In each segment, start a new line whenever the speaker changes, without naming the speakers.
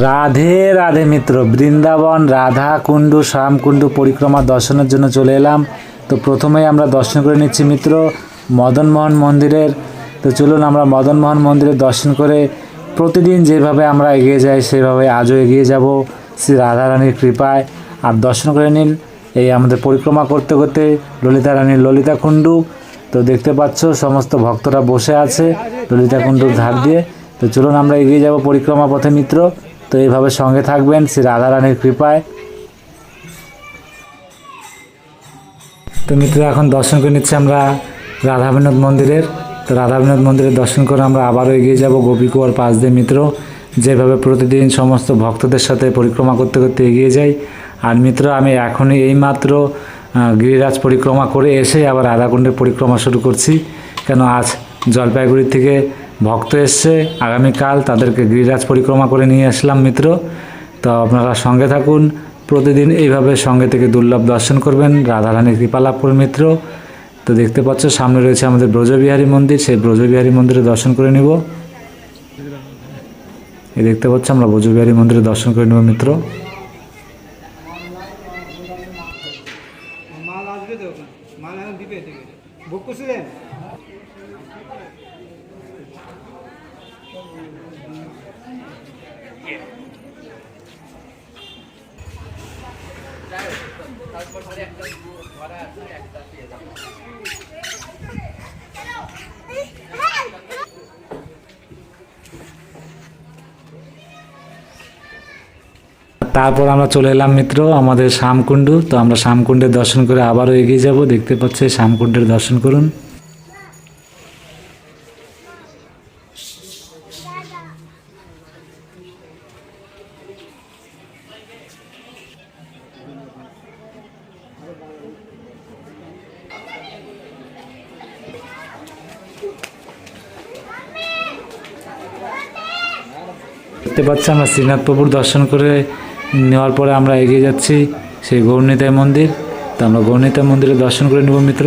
রাধে রাধে মিত্র, বৃন্দাবন রাধা কুণ্ডু শ্যামকুণ্ডু পরিক্রমা দর্শনের জন্য চলে এলাম। তো প্রথমেই আমরা দর্শন করে নিচ্ছি মিত্র মদনমোহন মন্দিরের। তো চলুন আমরা মদনমোহন মন্দিরের দর্শন করে প্রতিদিন যেভাবে আমরা এগিয়ে যাই সেভাবে আজও এগিয়ে যাব শ্রী রাধারানীর কৃপায়। আর দর্শন করে নিন এই আমাদের পরিক্রমা করতে করতে ললিতা রানীর ললিতা কুণ্ডু। তো দেখতে পাচ্ছ সমস্ত ভক্তরা বসে আছে ললিতা কুণ্ডুর ধার দিয়ে। তো চলুন আমরা এগিয়ে যাব পরিক্রমা পথে মিত্র। তো এইভাবে সঙ্গে থাকবেন শ্রী রাধারানীর কৃপায়। তো মিত্র এখন দর্শন করে নিচ্ছি আমরা রাধা বিনোদ মন্দিরের। তো রাধা বিনোদ মন্দিরের দর্শন করে আমরা আবারও এগিয়ে যাব গোপীকুয়ার পাশ দিয়ে মিত্র, যেভাবে প্রতিদিন সমস্ত ভক্তদের সাথে পরিক্রমা করতে করতে এগিয়ে যাই। আর মিত্র আমি এখনই এইমাত্র গিরিরাজ পরিক্রমা করে এসে আবার রাধাকুণ্ডের পরিক্রমা শুরু করছি, কেন আজ জলপাইগুড়ি থেকে ভক্ত এসছে, আগামীকাল তাদেরকে গিরিরাজ পরিক্রমা করে নিয়ে আসলাম মিত্র। তো আপনারা সঙ্গে থাকুন, প্রতিদিন এইভাবে সঙ্গে থেকে দুর্লভ দর্শন করবেন, রাধারানীর কৃপা লাভ করুন মিত্র। তো দেখতে পাচ্ছ সামনে রয়েছে আমাদের ব্রজবিহারী মন্দির, সেই ব্রজবিহারী মন্দিরে দর্শন করে নিব। এই দেখতে পাচ্ছ আমরা ব্রজবিহারী মন্দিরে দর্শন করে নেব মিত্র। তারপর আমরা চলে এলাম মিত্র আমাদের শ্যামকুণ্ডু। তো আমরা শ্যামকুণ্ডের দর্শন করে আবারও এগিয়ে যাব। দেখতে পাচ্ছি শ্যামকুণ্ডের দর্শন করুন। দেখতে পাচ্ছি আমরা শ্রীনাথ প্রভুর দর্শন করে নেওয়ার পরে আমরা এগিয়ে যাচ্ছি সেই গৌরনিতাই মন্দির। তো আমরা গৌরনিতাই মন্দিরে দর্শন করে নেব মিত্র।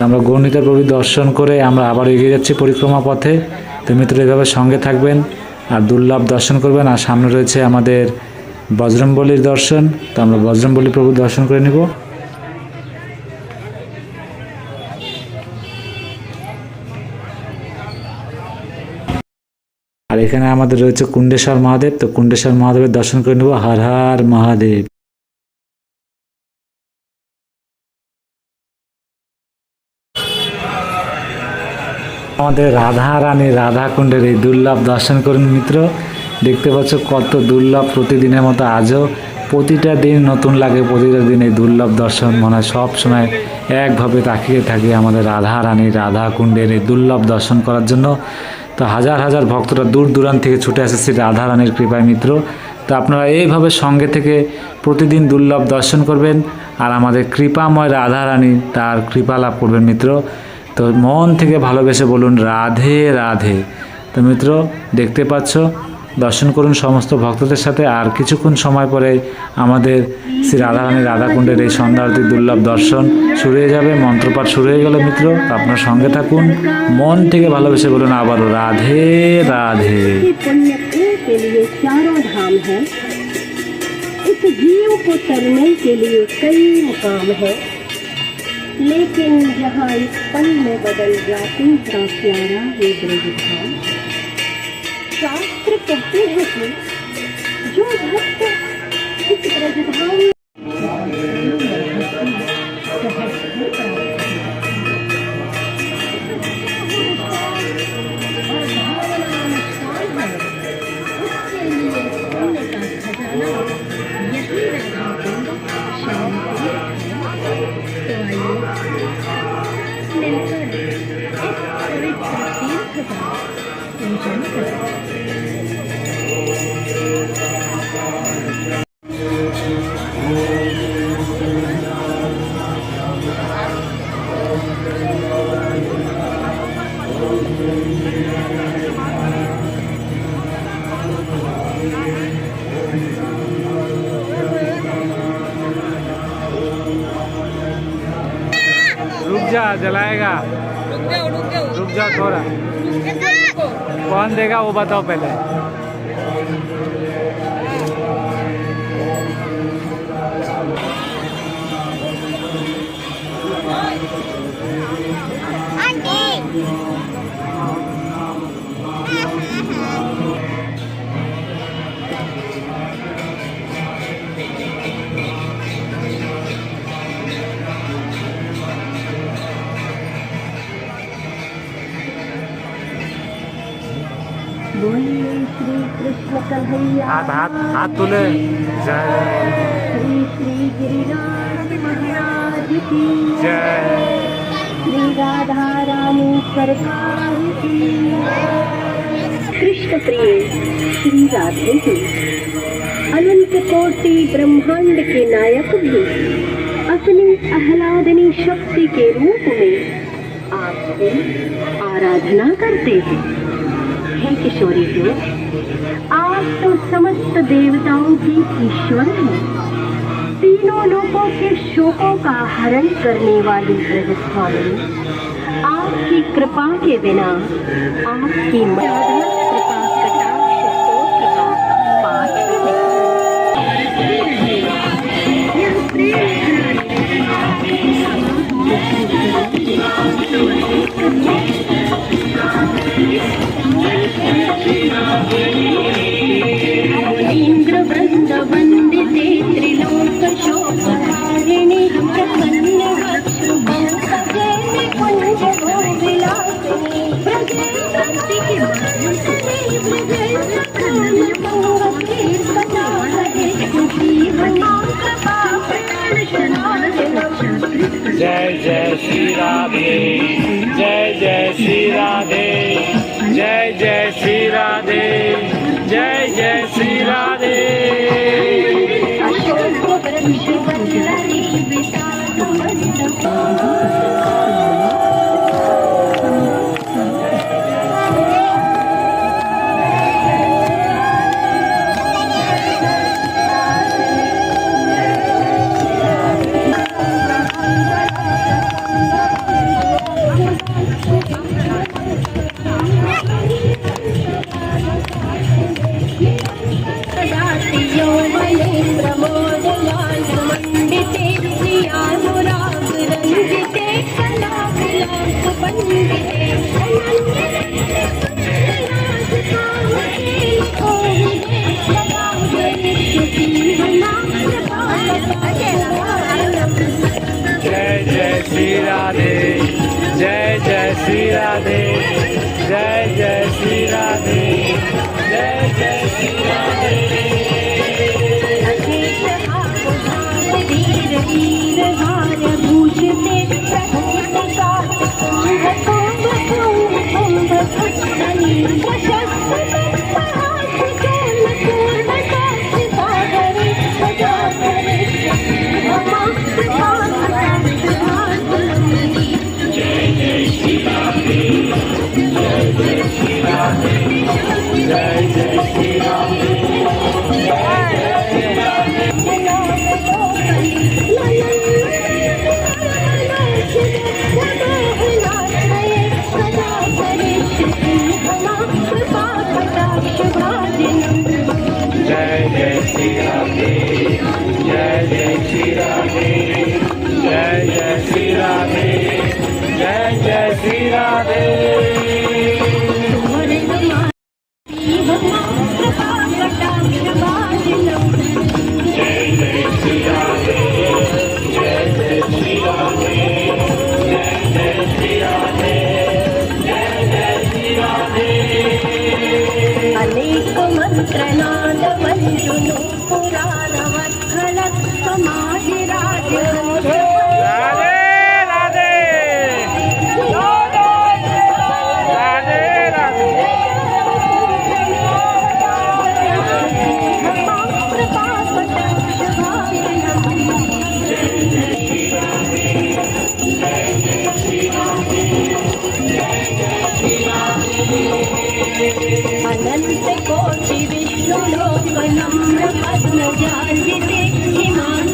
আমরা গৌরনিতাই প্রভুর দর্শন করে আমরা আবার এগিয়ে যাচ্ছি পরিক্রমা পথে। তো মিত্র এভাবে সঙ্গে থাকবেন আর দুর্লভ দর্শন করবেন। আর সামনে রয়েছে আমাদের বজরংবলীর দর্শন। তো আমরা বজরংবলী প্রভুর দর্শন করে নিব। আর এখানে আমাদের রয়েছে কুণ্ডেশ্বর মহাদেব। তো কুণ্ডেশ্বর মহাদেবের দর্শন করে নেব। হর হর মহাদেব। আমাদের রাধা রানী রাধাকুণ্ডের এই দুর্লভ দর্শন করুন মিত্র। দেখতে পাচ্ছ কত দুর্লভ, প্রতিদিনের মতো আজও প্রতিটা দিন নতুন লাগে। প্রতিটা দিন এই দুর্লভ দর্শন মনে হয় সব সময় একভাবে তাকিয়ে থাকি আমাদের রাধা রানী রাধাকুণ্ডের এই দুর্লভ দর্শন করার জন্য। তো হাজার হাজার ভক্তরা দূর দূরান্ত থেকে ছুটে আসে শ্রী রাধা রানীর কৃপায় মিত্র। তো আপনারা এইভাবে সঙ্গে থেকে প্রতিদিন দুর্লভ দর্শন করবেন আর আমাদের কৃপাময় রাধা রানী তার কৃপা লাভ করবেন মিত্র। তো মন থেকে ভালোবেসে বলুন রাধে রাধে। তো মিত্র দেখতে পাচ্ছ দর্শন করুন সমস্ত ভক্তদের সাথে। আর কিছুক্ষণ সময় পরে আমাদের শ্রী রাধারানী রাধাকুণ্ডের এই সন্ধ্যা আরতির দুর্লভ দর্শন শুরু হয়ে যাবে। মন্ত্রপাঠ শুরু হয়ে গেল মিত্র। আপনার সঙ্গে থাকুন, মন থেকে ভালোবেসে বলুন আবারও রাধে রাধে।
लेकिन जहाँ इस पल में बदल जाती का प्यारा ये ब्रजधाम। शास्त्र कहते हैं कि जो भक्त इस ब्रजधाम मिलकर इस पवित्र तीर्थ सदा पूजन करें।
रुक जा, जलाएगा। रुक जाओ थोड़ा। कौन देगा वो बताओ पहले।
बोलिए श्री कृष्ण कन्हैया
हाथ हाथ हाथ तुले। जय
श्री श्री गिरिराज महाराज की
जय।
श्री राधा रानी सरकार की। कृष्ण प्रिय श्री राधे जी अनंत कोटि ब्रह्मांड के नायक भी अपनी आह्लादनी शक्ति के रूप में आपकी आराधना करते हैं। हे किशोरी हो, आप तो समस्त देवताओं की ईश्वर हैं। तीनों लोकों के शोकों का हरण करने वाली ब्रजस्वामी, आपकी कृपा के बिना आपकी राधा कृपा कटाक्ष स्तोत्र का पाठ करें। इंद्र वृंद वंदिते त्रिलोक शोभहारिणि प्रसन्न वक्षु पंकजे कुंज गोविलासिनी ब्रजे भक्ति की ब्रजे कीर्तना हरे जीवना कृपा प्राण
जय जय श्री राधे, जय जय श्री राधे, जय जय श्री राधे, जय जय श्री राधे।
अशोक वृक्ष वल्लरी विशाल मंडप
जय जय श्री राधे, जय जय श्री राधे, जय जय श्री राधे, जय जय श्री राधे।
वीर वीर हार भूषते
जय जय श्री राधे।
कृपा अनंत कोटि विष्णु लोक नम्र पद्म जार्जिते हिमांशु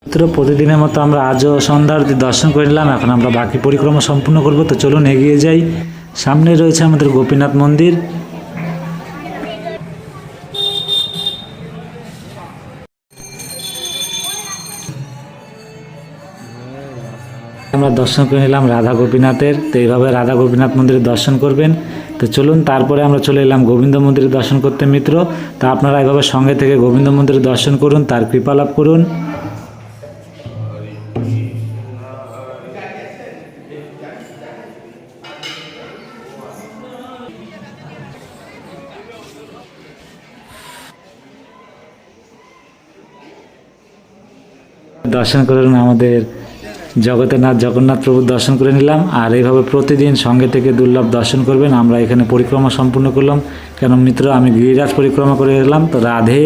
মিত্র, প্রতিদিনের মতো আমরা আজও সন্ধ্যা আরতি দর্শন করে নিলাম। এখন আমরা বাকি পরিক্রমা সম্পূর্ণ করব। তো চলুন এগিয়ে যাই। সামনে রয়েছে আমাদের গোপীনাথ মন্দির। আমরা দর্শন করে নিলাম রাধা গোপীনাথের। তো এইভাবে রাধা গোপীনাথ মন্দিরের দর্শন করবেন। তো চলুন, তারপরে আমরা চলে এলাম গোবিন্দ মন্দিরে দর্শন করতে মিত্র। তা আপনারা এইভাবে সঙ্গে থেকে গোবিন্দ মন্দিরে দর্শন করুন, তার কৃপা লাভ করুন। দর্শন করুন, আমাদের জগতের নাথ জগন্নাথ প্রভুর দর্শন করে নিলাম। আর এইভাবে প্রতিদিন সঙ্গে থেকে দুর্লভ দর্শন করবেন। আমরা এখানে পরিক্রমা সম্পূর্ণ করলাম। কেন মিত্র, আমি গিরিরাজ পরিক্রমা করে এলাম। তো রাধে।